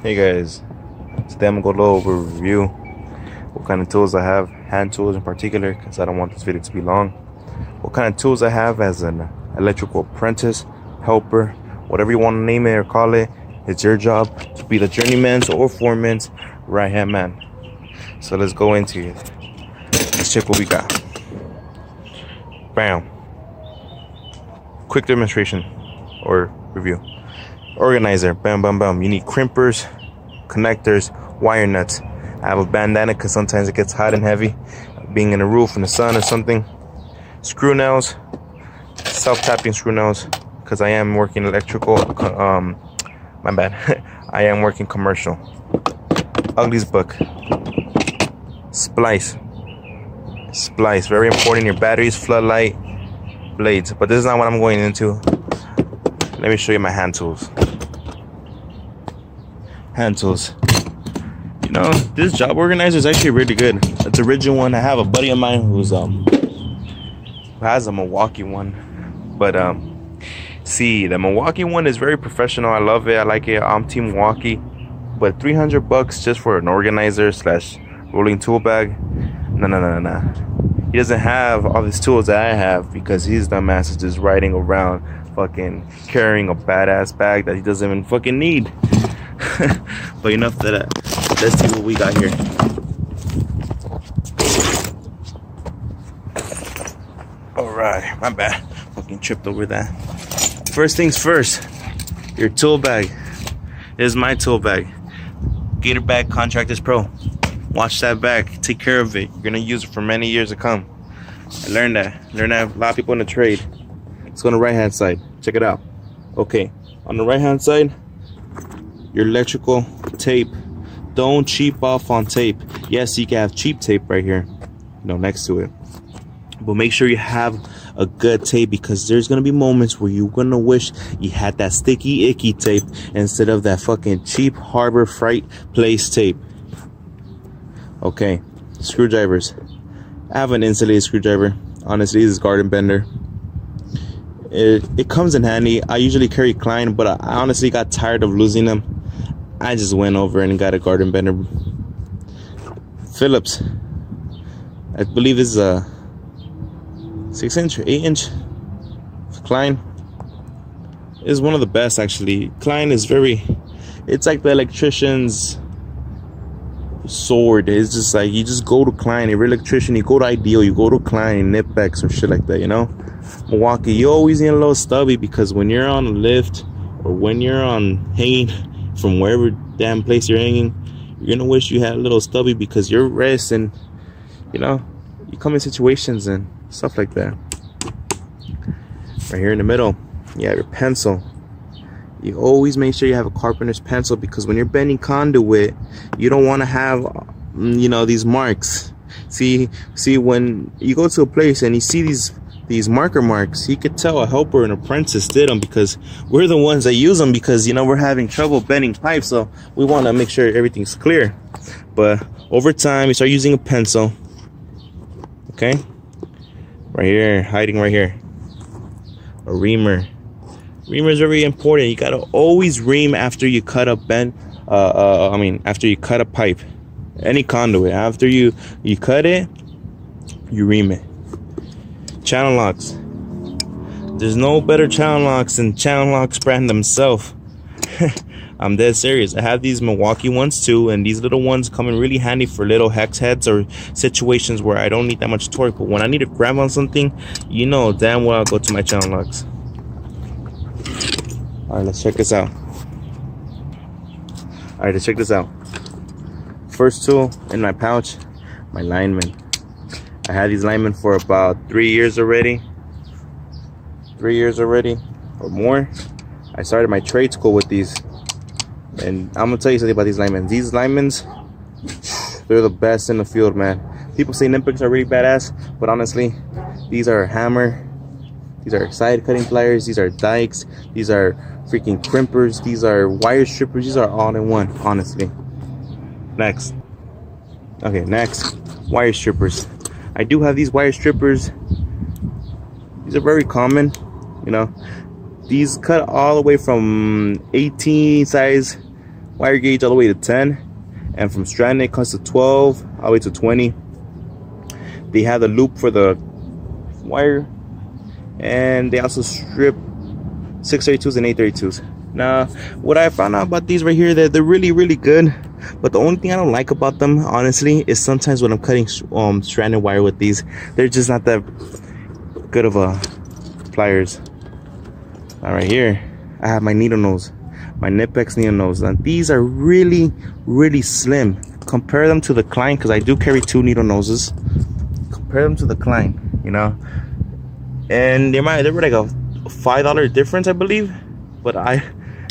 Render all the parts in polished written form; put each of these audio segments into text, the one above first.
Hey guys, today I'm gonna go over review what kind of tools I have, hand tools in particular, because I don't want this video to be long. What kind of tools I have as an electrical apprentice, helper, whatever you want to name it or call it. It's your job to be the journeyman's or foreman's right hand man. So let's go into it. Let's check what we got. Bam. Quick demonstration or review. Organizer, bam bam bam. You need crimpers, connectors, wire nuts. I have a bandana because sometimes it gets hot and heavy being in the roof in the sun or something. Screw nails, self-tapping screw nails, because I am working electrical. My bad. I am working commercial. Ugly's book. Splice, very important. Your batteries, floodlight, blades. But this is not what I'm going into. Let me show you my hand tools. Hand tools. You know, this job organizer is actually really good. It's the original one. I have a buddy of mine who has a Milwaukee one. But see, the Milwaukee one is very professional. I love it. I like it. I'm Team Milwaukee. But $300 just for an organizer slash rolling tool bag? No. He doesn't have all these tools that I have because he's dumbass is just riding around fucking carrying a badass bag that he doesn't even fucking need. But enough of that. Let's see what we got here. Alright, my bad. Fucking tripped over that. First things first, your tool bag. This is my tool bag. Gator Bag Contractors Pro. Watch that bag. Take care of it. You're gonna use it for many years to come. I learned that. A lot of people in the trade. Let's go on the right hand side. Check it out. Okay, on the right hand side, your electrical tape. Don't cheap off on tape. Yes, you can have cheap tape right here, next to it. But make sure you have a good tape, because there's gonna be moments where you're gonna wish you had that sticky, icky tape instead of that fucking cheap Harbor Freight place tape. Okay, screwdrivers. I have an insulated screwdriver. Honestly, this is garden bender. It comes in handy. I usually carry Klein, but I honestly got tired of losing them. I just went over and got a garden bender. Phillips. I believe this is a 6-inch or 8-inch. Klein is one of the best, actually. Klein is it's like the electrician's sword. It's just like, you just go to Klein. If you're an electrician, you go to Ideal, you go to Klein, Nippex or shit like that, Milwaukee, you always need a little stubby, because when you're on a lift or when you're on hanging from wherever damn place you're hanging, you're gonna wish you had a little stubby, because your wrist and you come in situations and stuff like that. Right here in the middle, you have your pencil. You always make sure you have a carpenter's pencil, because when you're bending conduit, you don't want to have these marks. See when you go to a place and you see these marker marks, you could tell a helper or an apprentice did them, because we're the ones that use them, because we're having trouble bending pipes, so we want to make sure everything's clear. But over time, you start using a pencil. Okay, right here, hiding right here, a reamer. Reamer is very important. You gotta always ream after you cut a after you cut a pipe, any conduit. After you cut it, you ream it. Channel locks. There's no better channel locks than Channel Locks brand themselves. I'm dead serious. I have these Milwaukee ones too, and these little ones come in really handy for little hex heads or situations where I don't need that much torque. But when I need to grab on something, damn well I'll go to my Channel locks. Alright, let's check this out. First tool in my pouch, my lineman. I had these linemen for about 3 years already. 3 years already or more. I started my trade school with these. And I'm gonna tell you something about these linemen. These linemen, they're the best in the field, man. People say Nippex are really badass, but honestly, these are hammer. These are side cutting pliers. These are dikes. These are freaking crimpers. These are wire strippers. These are all in one, honestly. Next, wire strippers. I do have these wire strippers. These are very common, These cut all the way from 18 size wire gauge all the way to 10, and from stranded it comes to 12 all the way to 20. They have the loop for the wire, and they also strip 632s and 832s. Now, what I found out about these right here, that they're really, really good. But the only thing I don't like about them, honestly, is sometimes when I'm cutting stranded wire with these, they're just not that good of a pliers. Now, right here, I have my needle nose, my Nipex needle nose. And these are really, really slim. Compare them to the Klein, because I do carry 2 needle noses. Compare them to the Klein, you know. And they were like a $5 difference, I believe. But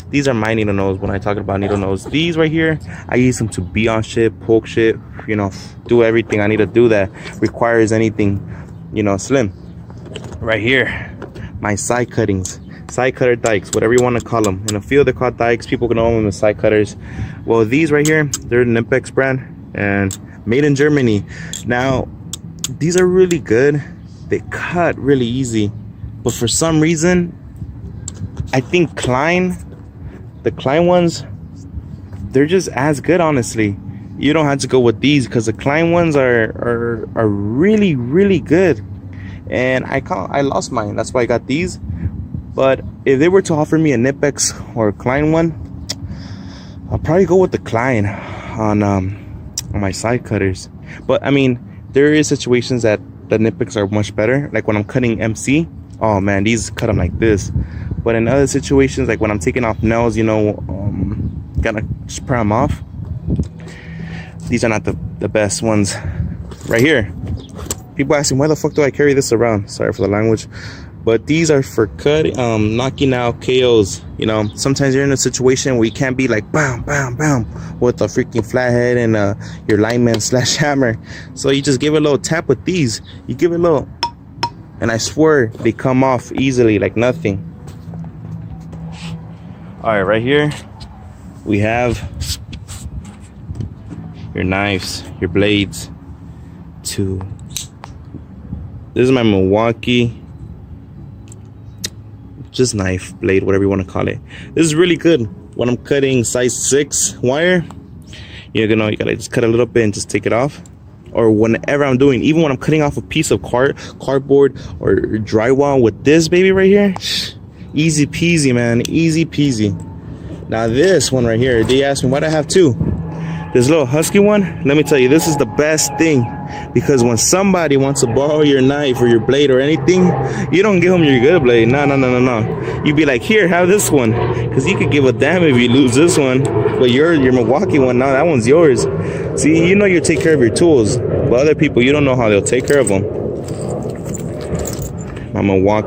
these are my needle nose. When I talk about needle nose, these right here, I use them to be on shit, poke shit, you know, do everything I need to do that requires anything, you know, slim. Right here, my side cuttings, side cutter dikes, whatever you want to call them. In the field, they're called dikes. People can know them as side cutters. Well, these right here, they're an Nipex brand and made in Germany. Now, these are really good. They cut really easy, but for some reason, I think the Klein ones, they're just as good, honestly. You don't have to go with these because the Klein ones are really, really good. And I lost mine, that's why I got these. But if they were to offer me a Nipex or a Klein one, I'll probably go with the Klein on my side cutters. But I mean, there is situations that the Nipex are much better, like when I'm cutting MC. Oh man, these cut them like this. But in other situations, like when I'm taking off nails, you know, gotta just pry them off. These are not the best ones. Right here, people asking, why the fuck do I carry this around? Sorry for the language. But these are for knocking out KOs. You know, sometimes you're in a situation where you can't be like bam, bam, bam with a freaking flathead and your lineman / hammer. So you just give it a little tap with these. You give it a little, and I swear they come off easily like nothing. All right, right here we have your knives, your blades. This is my Milwaukee just knife blade, whatever you want to call it. This is really good when I'm cutting size 6 wire. You know, you gotta just cut a little bit and just take it off. Or whenever I'm doing, even when I'm cutting off a piece of cardboard or drywall with this baby right here, easy peasy, man, easy peasy. Now this one right here, they asked me why do I have 2. This little husky one, let me tell you, this is the best thing, because when somebody wants to borrow your knife or your blade or anything, you don't give them your good blade. No. You be like, here, have this one, because you could give a damn if you lose this one. But your Milwaukee one, now that one's yours. See, you know you take care of your tools, but other people, you don't know how they'll take care of them. My Milwaukee.